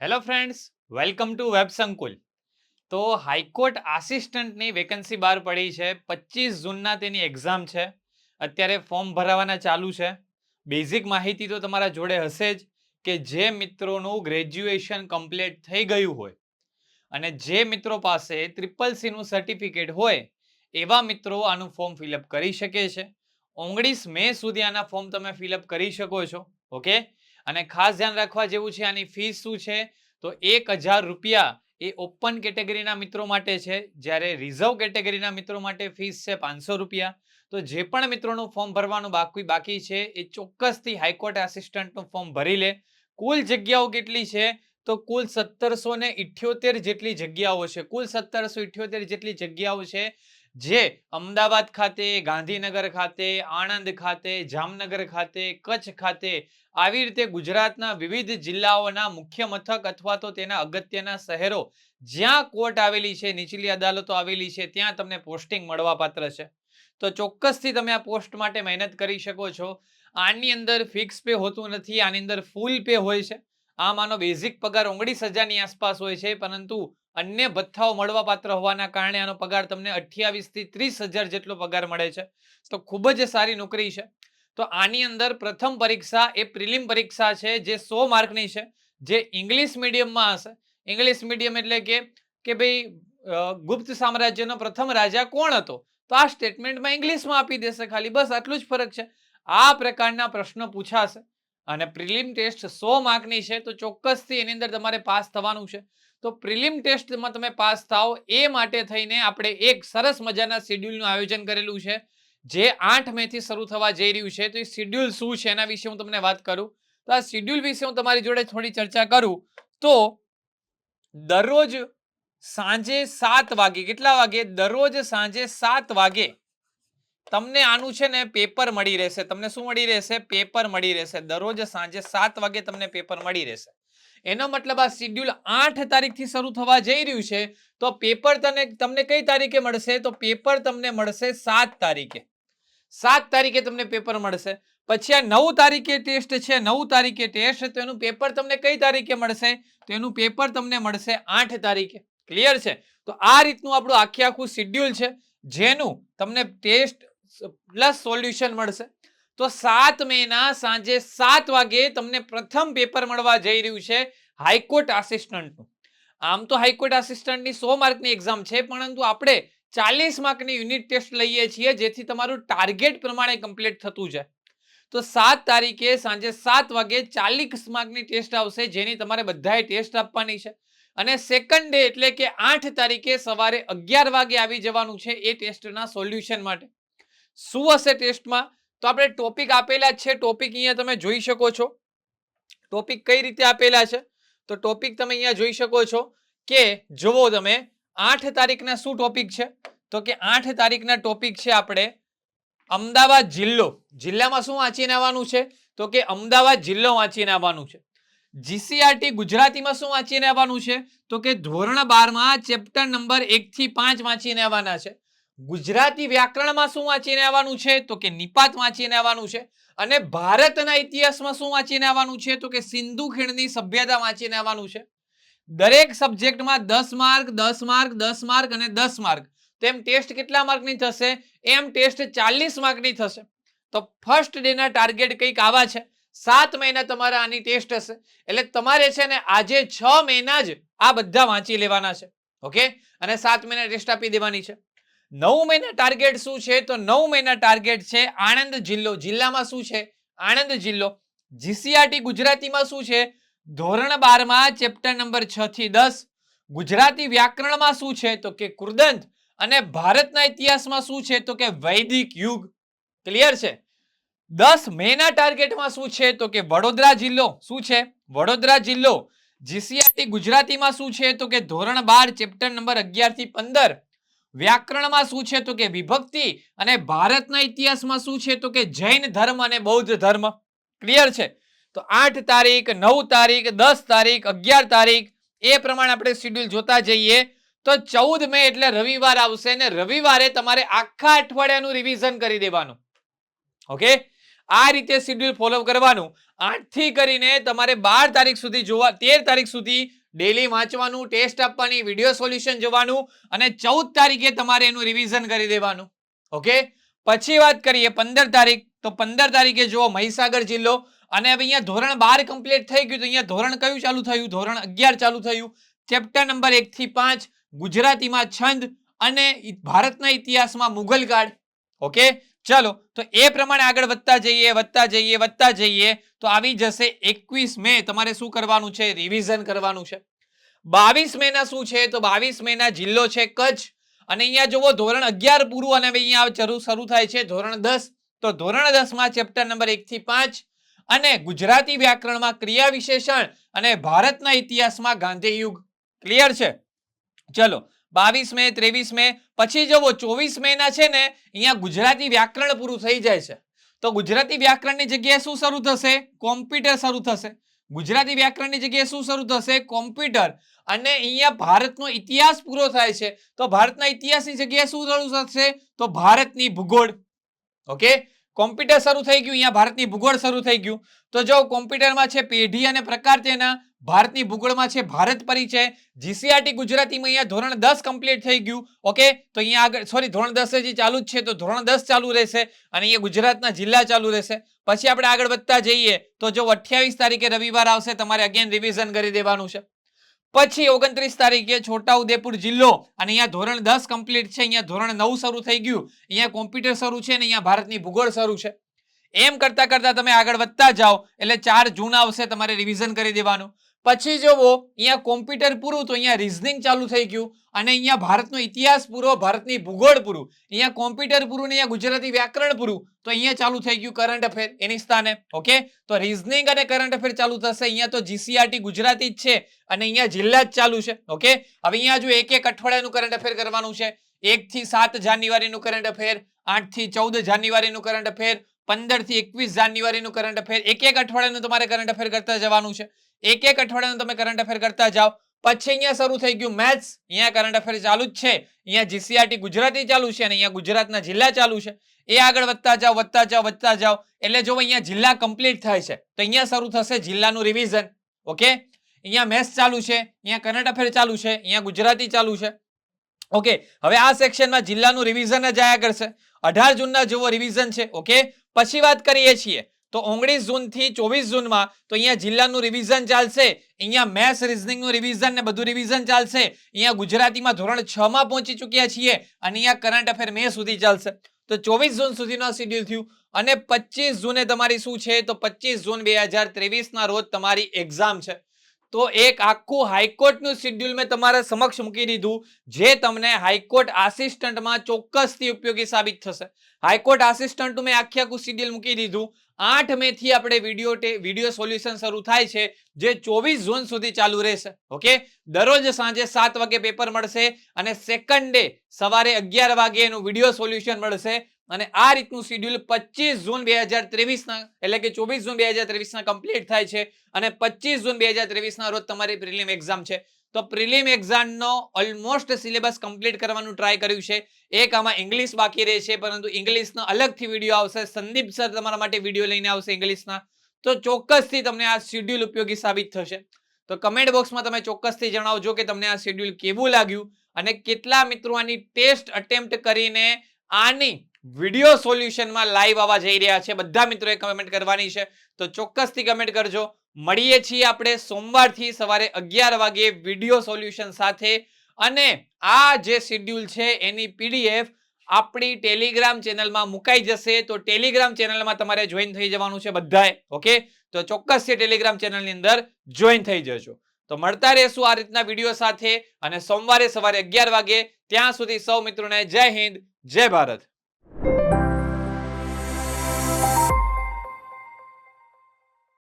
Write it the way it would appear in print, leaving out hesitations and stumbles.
Hello friends, welcome to WebSankul. તો high court આસિસ્ટન્ટની vacancy બહાર પડી છે. 25 જૂનના તેની એક્ઝામ છે. અત્યારે ફોર્મ ભરાવાના ચાલુ છે. બેઝિક માહિતી તો તમારા જોડે હશે જ કે જે મિત્રોનું ગ્રેજ્યુએશન કમ્પ્લીટ થઈ ગયું હોય અને જે મિત્રો પાસે CCC સર્ટિફિકેટ હોય એવા મિત્રો આનું ફોર્મ ફિલઅપ કરી શકે છે. 19 મે સુધી આના ફોર્મ તમે ફિલઅપ કરી શકો છો. ઓકે, અને ખાસ ધ્યાન રાખવા જેવું છે, આની ફીસ શું છે તો 1000 રૂપિયા એ ઓપન કેટેગરીના મિત્રો માટે છે, જ્યારે રિઝર્વ કેટેગરીના મિત્રો માટે ફીસ છે 500 રૂપિયા. તો જે પણ મિત્રોનું ફોર્મ ભરવાનું બાકી છે એ ચોક્કસથી હાઈકોર્ટ આસિસ્ટન્ટનું ફોર્મ ભરી લે. કુલ જગ્યાઓ કેટલી છે તો કુલ 1778 જેટલી જગ્યાઓ છે. કુલ 1778 જેટલી જગ્યાઓ છે, જે અમદાવાદ ખાતે, ગાંધીનગર ખાતે, આણંદ ખાતે, જામનગર ખાતે, કચ્છ ખાતે, આવી રીતે ગુજરાતના વિવિધ જિલ્લાઓના મુખ્ય મથક અથવા તો તેના અગત્યના શહેરો જ્યાં કોર્ટ આવેલી છે, નીચલી અદાલતો આવેલી છે, ત્યાં તમને પોસ્ટિંગ મળવાપાત્ર છે. તો ચોક્કસથી તમે આ પોસ્ટ માટે મહેનત કરી શકો છો. આની અંદર ફિક્સ પે હોતું નથી, આની અંદર ફૂલ પે હોય છે. આમ આનો બેઝિક પગાર 19,000ની આસપાસ હોય છે, પરંતુ અન્ય ભથ્થાઓ મળવાપાત્ર હોવાના કારણે આનો પગાર તમને 28 થી 30,000 જેટલો પગાર મળે છે. તો ખૂબ જ સારી નોકરી છે. તો આની અંદર પ્રથમ પરીક્ષા એ પ્રિલિમ પરીક્ષા છે, જે 100 માર્કની છે, જે ઇંગ્લિશ મીડિયમમાં હશે. ઇંગ્લિશ મીડિયમ એટલે કે ભાઈ ગુપ્ત સામ્રાજ્યનો પ્રથમ રાજા કોણ હતો, તો આ સ્ટેટમેન્ટમાં ઇંગ્લિશમાં આપી દેશે. ખાલી બસ આટલું જ ફરક છે. આ પ્રકારના પ્રશ્નો પૂછાશે અને પ્રિલિમ ટેસ્ટ 100 માર્કની છે, તો ચોક્કસથી એની અંદર તમારે પાસ થવાનું છે. તો પ્રિલિમ ટેસ્ટમાં તમે પાસ થાઓ એ માટે થઈને આપણે એક સરસ મજાના શેડ્યુલનું આયોજન કરેલું છે, જે 8 મે થી શરૂ થવા જઈ રહ્યું છે. તો એ શેડ્યુલ શું છે એના વિશે હું તમને વાત કરું. તો આ શેડ્યુલ વિશે હું તમારી જોડે થોડી ચર્ચા કરું. તો દરરોજ સાંજે 7 વાગે, કેટલા વાગે? દરરોજ સાંજે 7 વાગે તમને આનું છે ને પેપર મળી રહેશે. તમને શું મળી રહેશે? પેપર મળી રહેશે. દરરોજ સાંજે 7 વાગે તમને પેપર મળી રહેશે. એનો મતલબ આ શેડ્યુલ 8 તારીખથી શરૂ થવા જઈ રહ્યું છે, તો પેપર તમને કઈ તારીખે મળશે? તો પેપર તમને મળશે 7 તારીખે. 7 તારીખે તમને પેપર મળશે. પછી આ 9 તારીખે ટેસ્ટ છે. 9 તારીખે ટેસ્ટ, તો એનું પેપર તમને કઈ તારીખે મળશે? તો એનું પેપર તમને મળશે 8 તારીખે. ક્લિયર છે? તો આ રીતનું આપણું આખું શેડ્યુલ છે, જેનું તમને ટેસ્ટ પ્લસ સોલ્યુશન મળશે. તો 7 મેના સાંજે 7 વાગે તમને પ્રથમ પેપર મળવા જઈ રહ્યું છે હાઈકોર્ટ આસિસ્ટન્ટનું. આમ તો હાઈકોર્ટ આસિસ્ટન્ટની 100 માર્કની એક્ઝામ છે, પરંતુ આપણે 40 માર્કની યુનિટ ટેસ્ટ લઈએ છીએ, જેથી તમારું ટાર્ગેટ પ્રમાણે કમ્પ્લીટ થતું જાય. તો 7 તારીખે સાંજે 7 વાગે 40 માર્કની ટેસ્ટ આવશે, જેની તમારે બધાએ ટેસ્ટ આપવાની છે. અને સેકન્ડ ડે એટલે કે 8 તારીખે સવારે 11 વાગે આવી જવાનું છે એ ટેસ્ટના સોલ્યુશન માટે. શું હશે ટેસ્ટમાં? તો આપણે ટોપિક આપેલા છે. ટોપિક અહીંયા તમે જોઈ શકો છો. ટોપિક કઈ રીતે આપેલા છે? તો ટોપિક તમે અહીંયા જોઈ શકો છો કે જુઓ તમે 8 તારીખના શું ટોપિક છે, તો કે 8 તારીખના ટોપિક છે આપણે અમદાવાદ જિલ્લો. જિલ્લામાં શું વાંચીને આવવાનું છે? તો કે અમદાવાદ જિલ્લો વાંચીને આવવાનું છે. જીસીઆરટી ગુજરાતીમાં શું વાંચીને આવવાનું છે? તો કે ધોરણ 12માં ચેપ્ટર નંબર 1 થી 5 વાંચીને આવવાના છે. ગુજરાતી વ્યાકરણમાં શું વાંચીને આવવાનું છે? તો કે નિપાત વાંચીને આવવાનું છે. અને ભારતના ઇતિહાસમાં શું વાંચીને આવવાનું છે? તો કે સિંધુ ખીણની સભ્યતા વાંચીને આવવાનું છે. દરેક સબ્જેક્ટમાં 10 માર્ક, 10 માર્ક, 10 માર્ક અને 10 માર્ક. તેમ ટેસ્ટ કેટલા માર્કની થશે? એમ ટેસ્ટ 40 માર્કની થશે. તો ફર્સ્ટ ડેના ટાર્ગેટ કંઈક આવા છે. 7 મહિના તમારા આની ટેસ્ટ હશે, એટલે તમારે છે ને આજે 6 મહિના જ આ બધા વાંચી લેવાના છે. ઓકે, અને 7 મહિના ટેસ્ટ આપી દેવાની છે. 9 મહિના ટાર્ગેટ શું છે? તો 9 મહિના ટાર્ગેટ છે આણંદ જિલ્લો. જિલ્લામાં શું છે? આણંદ જિલ્લો. જીસીઆરટી ગુજરાતીમાં શું છે? ધોરણ 12માં ચેપ્ટર નંબર 6 થી 10. ગુજરાતી વ્યાકરણમાં શું છે? તો કે કૃદંત. અને ભારતના ઇતિહાસમાં શું છે? તો કે વૈદિક યુગ. ક્લિયર છે? 10 મેના ટાર્ગેટમાં શું છે? તો કે વડોદરા જિલ્લો. શું છે? વડોદરા જિલ્લો. જીસીઆરટી ગુજરાતીમાં શું છે? તો કે ધોરણ 12 ચેપ્ટર નંબર 11 થી 15. વ્યાકરણમાં શું છે? તો કે વિભક્તિ. અને ભારતના ઇતિહાસમાં શું છે? તો કે જૈન ધર્મ અને બૌદ્ધ ધર્મ. ક્લિયર છે? તો 8 તારીખ, 9 તારીખ, 10 તારીખ, 11 તારીખ એ પ્રમાણે આપણે શેડ્યુલ જોતા જઈએ તો 14 મે એટલે રવિવાર આવશે, ને રવિવારે તમારે આખા અઠવાડિયાનું રિવિઝન કરી દેવાનું. ઓકે, આ રીતે શેડ્યુલ ફોલો કરવાનું. 8 થી કરીને તમારે 12 તારીખ સુધી જોવા, 13 તારીખ સુધી ડેલી વાંચવાનું, ટેસ્ટ આપવાની, વિડીયો સોલ્યુશન જોવાનું અને 14 તારીખે તમારે એનું રિવિઝન કરી દેવાનું. ઓકે, પછી વાત કરીએ 15 તારીખ. તો 15 તારીખે જુઓ મહીસાગર જિલ્લો, અને હવે અહીંયા ધોરણ 12 કમ્પ્લીટ થઈ ગયું, તો અહીંયા ધોરણ કયું ચાલુ થયું? ધોરણ 11 ચાલુ થયું. ચેપ્ટર નંબર 1 થી 5 ગુજરાતીમાં છંદ અને ભારતના ઇતિહાસમાં મુઘલ કાળ. ઓકે, ચલો તો એ પ્રમાણે આગળ વધતા જઈએ તો આવી જશે 21 મે. તમારે શું કરવાનું છે? રિવિઝન કરવાનું છે. 22 મે ના શું છે? તો 22 મે ના જિલ્લો છે કચ્છ, અને અહીંયા જુઓ ધોરણ 11 પૂરું અને અહીંયા શરૂ થાય છે ધોરણ 10. તો ધોરણ 10 માં ચેપ્ટર નંબર 1 થી 5 અને ગુજરાતી વ્યાકરણમાં ક્રિયા વિશેષણ અને ભારતના ઇતિહાસમાં ગાંધી યુગ. ક્લિયર છે? ચલો 22 મે, 23 મે, પછી જુઓ 24 મે ના છે ને અહીંયા ગુજરાતી વ્યાકરણ પૂરું થઈ જાય છે. તો ગુજરાતી વ્યાકરણની જગ્યાએ શું શરૂ થશે? કોમ્પ્યુટર શરૂ થશે. ગુજરાતી વ્યાકરણની જગ્યાએ શું શરૂ થશે? કોમ્પ્યુટર. અને અહીંયા ભારતનો ઇતિહાસ પૂરો થાય છે, તો ભારતના ઇતિહાસની જગ્યાએ શું શરૂ થશે? તો ભારતની ભૂગોળ. ઓકે, કોમ્પ્યુટર શરૂ થઈ ગયું, અહીંયા ભારતની ભૂગોળ શરૂ થઈ ગયું. તો જો કોમ્પ્યુટરમાં છે પેઢી અને પ્રકાર તેના, ભારતની ભૂગોળમાં છે ભારત પરિચય, જીસીઆરટી ગુજરાતીમાં અહીંયા ધોરણ 10 કમ્પ્લીટ થઈ ગયું. ઓકે, તો અહીંયા આગળ સોરી ધોરણ 10 હજી ચાલુ જ છે, તો ધોરણ 10 ચાલુ રહેશે અને અહીંયા ગુજરાતના જિલ્લા ચાલુ રહેશે. પછી આપણે આગળ વધતા જઈએ તો જો 28 તારીખે રવિવાર આવશે, તમારે અગેન રિવિઝન કરી દેવાનું છે. પછી 29 તારીખે છોટાઉદેપુર જિલ્લો, અને અહીંયા ધોરણ 10 કમ્પ્લીટ છે, અહીંયા ધોરણ 9 શરૂ થઈ ગયું, અહીંયા કોમ્પ્યુટર શરૂ છે અને અહીંયા ભારતની ભૂગોળ શરૂ છે. એમ કરતા કરતા તમે આગળ વધતા જાઓ એટલે 4 જૂન આવશે, તમારે રિવિઝન કરી દેવાનું. પછી જોવો અહીંયા કોમ્પ્યુટર પૂરું, તો અહીંયા રીઝનિંગ ચાલુ થઈ ગયું, અને અહીંયા ભારતનો ઇતિહાસ પૂરો, ભારતની ભૂગોળ પૂરું, અહીંયા કોમ્પ્યુટર પૂરું ને અહીંયા ગુજરાતી વ્યાકરણ પૂરું, તો અહીંયા ચાલુ થઈ ગયું કરંટ અફેર એની સ્થાને. ઓકે, તો રીઝનિંગ અને કરંટ અફેર ચાલુ થશે. અહીંયા તો જીસીઆરટી ગુજરાતી જ છે અને અહીંયા જિલ્લા જ ચાલુ છે. ઓકે, હવે અહીંયા જો એક અઠવાડિયાનું કરંટ અફેર કરવાનું છે. 1 થી 7 જાન્યુઆરીનું કરંટ અફેર, 8 થી 14 જાન્યુઆરીનું કરંટ અફેર, 15 થી 21 જાન્યુઆરીનું કરંટ અફેર. એક અઠવાડિયાનું તમારે કરંટ અફેર કરતા જવાનું છે. એક અઠવાડિયાનું તમે કરંટ અફેર કરતા જાઓ. પછી અહીંયા શરૂ થઈ ગયું મેથ્સ, અહીંયા કરંટ અફેર ચાલુ જ છે, અહીંયા જીસીઆરટી ગુજરાતી ચાલુ છે અને અહીંયા ગુજરાતના જિલ્લા ચાલુ છે. એ આગળ વધતા જાઓ એટલે જો અહીંયા જિલ્લા કમ્પ્લીટ થાય છે, તો અહીંયા શરૂ થશે જિલ્લાનું રિવિઝન. ઓકે, અહીંયા મેથ્સ ચાલુ છે, અહીંયા કરંટ અફેર ચાલુ છે, અહીંયા ગુજરાતી ચાલુ છે. ઓકે, હવે આ સેક્શનમાં જિલ્લાનું રિવિઝન જ આયા કરશે. 18 જૂનના જેવો રિવિઝન છે. ઓકે, પછી વાત કરીએ છીએ તો 19 જૂન થી 24 જૂનમાં તો અહીંયા જિલ્લાનું રિવિઝન ચાલશે, અહીંયા મેથ્સ રીઝનિંગનું રિવિઝન ને બધું રિવિઝન ચાલશે. અહીંયા ગુજરાતીમાં ધોરણ 6 માં પહોંચી ચૂક્યા છીએ અને અહીંયા કરંટ અફેર મે સુધી ચાલશે. તો 24 જૂન સુધીનો શેડ્યુલ થયું અને 25 જૂને તમારી શું છે? તો 25 જૂન 2023 ના રોજ તમારી એક્ઝામ છે. તો એક આખું હાઈકોર્ટનું શેડ્યુલ મેં તમારા સમક્ષ મૂકી દીધું, જે તમને હાઈકોર્ટ આસિસ્ટન્ટમાં ચોક્કસથી ઉપયોગી સાબિત થશે. હાઈકોર્ટ આસિસ્ટન્ટનું મેં આખું શેડ્યુલ મૂકી દીધું. 8 મે થી આપણે વિડીયો સોલ્યુશન શરૂ થાય છે, જે 24 જૂન સુધી ચાલુ રહેશે. ઓકે, દરરોજ સાંજે 7 વાગે પેપર મળશે અને સેકન્ડ ડે સવારે 11 વાગે એનું વિડીયો સોલ્યુશન મળશે. અને આ રીતનું શેડ્યુલ 25 જૂન 2023 ના એટલે કે 24 જૂન 2023 ના કમ્પ્લીટ થાય છે અને 25 જૂન 2023 ના રોજ તમારી પ્રિલિમ એક્ઝામ છે. તો પ્રિલિમ એક્ઝામનો ઓલમોસ્ટ સિલેબસ કમ્પ્લીટ કરવાનું ટ્રાય કર્યું છે. એક આમાં ઇંગ્લિશ બાકી રહે છે, પરંતુ ઇંગ્લિશનો અલગથી વિડીયો આવશે. સંદીપ સર તમારા માટે વિડીયો લઈને આવશે ઇંગ્લિશના. તો ચોક્કસથી તમને આ શેડ્યુલ ઉપયોગી સાબિત થશે. તો કમેન્ટ બોક્સમાં તમે ચોક્કસથી જણાવજો કે તમને આ શેડ્યુલ કેવું લાગ્યું અને કેટલા મિત્રો આની ટેસ્ટ અટેમ્પ્ટ કરીને આની વિડીયો સોલ્યુશનમાં લાઈવ આવવા જઈ રહ્યા છે. બધા મિત્રોએ કમેન્ટ કરવાની છે, તો ચોક્કસથી કમેન્ટ કરજો. મળીએ છીએ આપણે સોમવારથી સવારે 11 વાગે વિડીયો સોલ્યુશન સાથે. અને આ જે શેડ્યુલ છે એની પીડીએફ આપણી ટેલિગ્રામ ચેનલમાં મુકાઈ જશે. તો ટેલિગ્રામ ચેનલમાં તમારે જોઈન થઈ જવાનું છે બધાએ. ઓકે, તો ચોક્કસથી ટેલિગ્રામ ચેનલની અંદર જોઈન થઈ જજો. તો મળતા રહેશું આ રીતના વિડીયો સાથે અને સોમવારે સવારે 11 વાગે. ત્યાં સુધી સૌ મિત્રોને જય હિન્દ, જય ભારત.